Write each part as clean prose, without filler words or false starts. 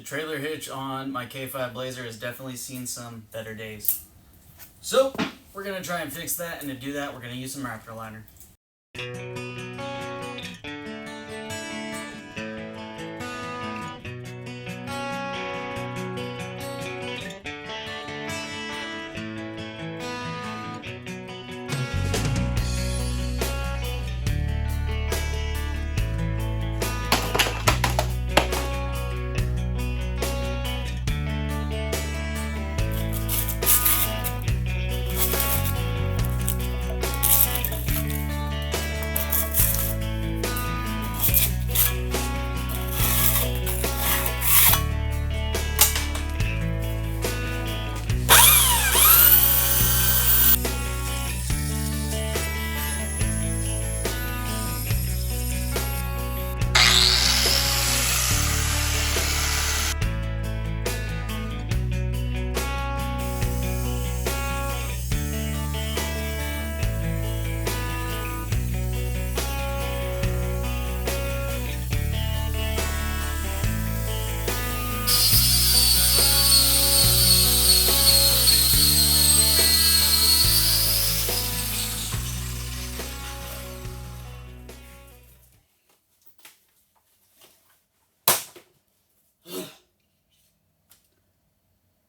trailer hitch on my K5 Blazer has definitely seen some better days. So, we're going to try and fix that, and to do that, we're going to use some Raptor Liner.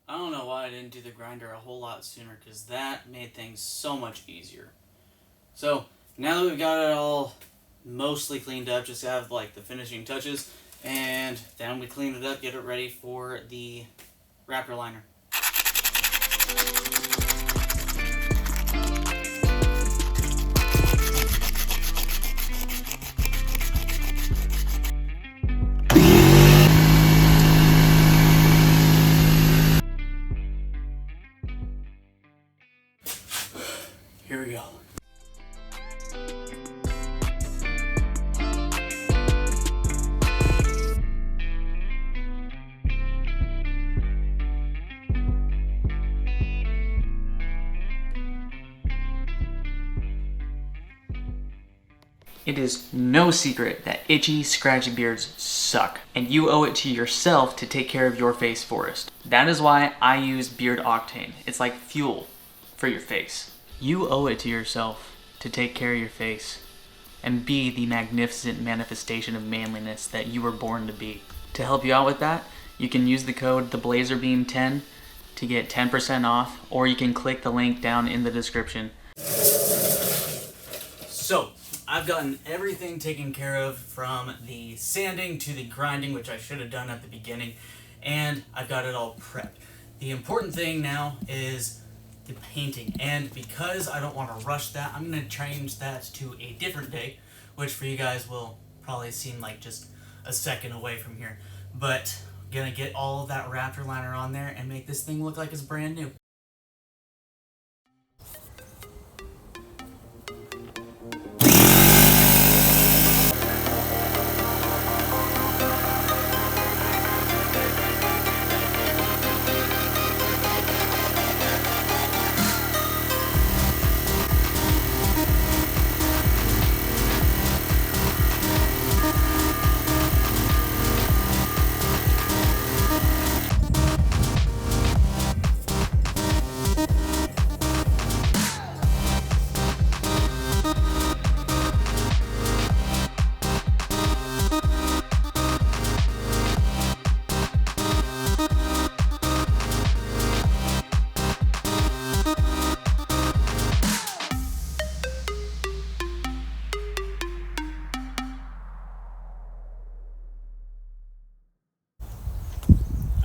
I don't know why I didn't do the grinder a whole lot sooner, because that made things so much easier. So, now that we've got it all mostly cleaned up, just have like the finishing touches, and then we clean it up, get it ready for the Raptor Liner. Here we go. It is no secret that itchy, scratchy beards suck, and you owe it to yourself to take care of your face forest. That is why I use Beard Octane. It's like fuel for your face. You owe it to yourself to take care of your face and be the magnificent manifestation of manliness that you were born to be. To help you out with that, you can use the code TheBlazerBeam10 to get 10% off, or you can click the link down in the description. So, I've gotten everything taken care of, from the sanding to the grinding, which I should have done at the beginning, and I've got it all prepped. The important thing now is the painting, and because I don't want to rush that, I'm going to change that to a different day, which for you guys will probably seem like just a second away from here, but I'm going to get all of that Raptor Liner on there and make this thing look like it's brand new.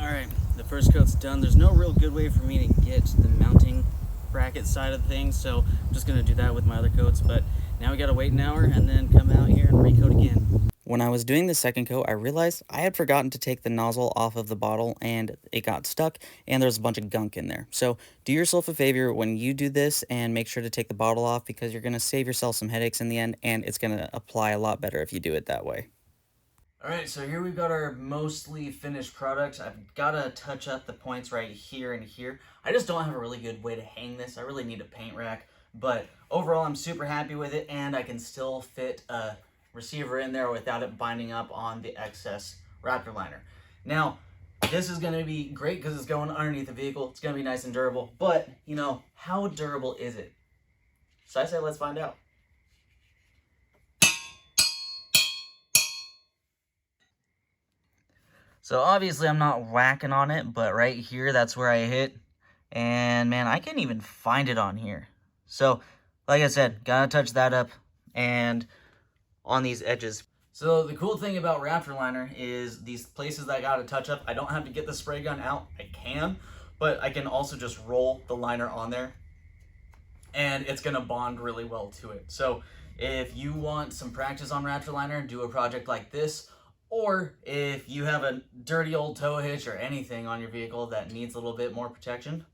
Alright, the first coat's done. There's no real good way for me to get the mounting bracket side of things, so I'm just going to do that with my other coats, but now we got to wait an hour and then come out here and recoat again. When I was doing the second coat, I realized I had forgotten to take the nozzle off of the bottle, and it got stuck, and there's a bunch of gunk in there. So do yourself a favor when you do this and make sure to take the bottle off, because you're going to save yourself some headaches in the end, and it's going to apply a lot better if you do it that way. Alright, so here we've got our mostly finished product. I've got to touch up the points right here and here. I just don't have a really good way to hang this. I really need a paint rack. But overall, I'm super happy with it, and I can still fit a receiver in there without it binding up on the excess Raptor Liner. Now, this is going to be great because it's going underneath the vehicle. It's going to be nice and durable. But, you know, how durable is it? So I say let's find out. So obviously I'm not whacking on it, but right here, that's where I hit. And man, I can't even find it on here. So like I said, gotta touch that up and on these edges. So the cool thing about Raptor Liner is these places that I gotta touch up, I don't have to get the spray gun out. I can, but I can also just roll the liner on there and it's gonna bond really well to it. So if you want some practice on Raptor Liner, do a project like this, or if you have a dirty old tow hitch or anything on your vehicle that needs a little bit more protection,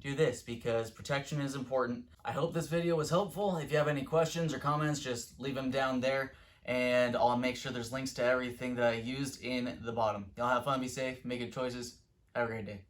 do this because protection is important. I hope this video was helpful. If you have any questions or comments, just leave them down there and I'll make sure there's links to everything that I used in the bottom. Y'all have fun, be safe, make good choices. Have a great day.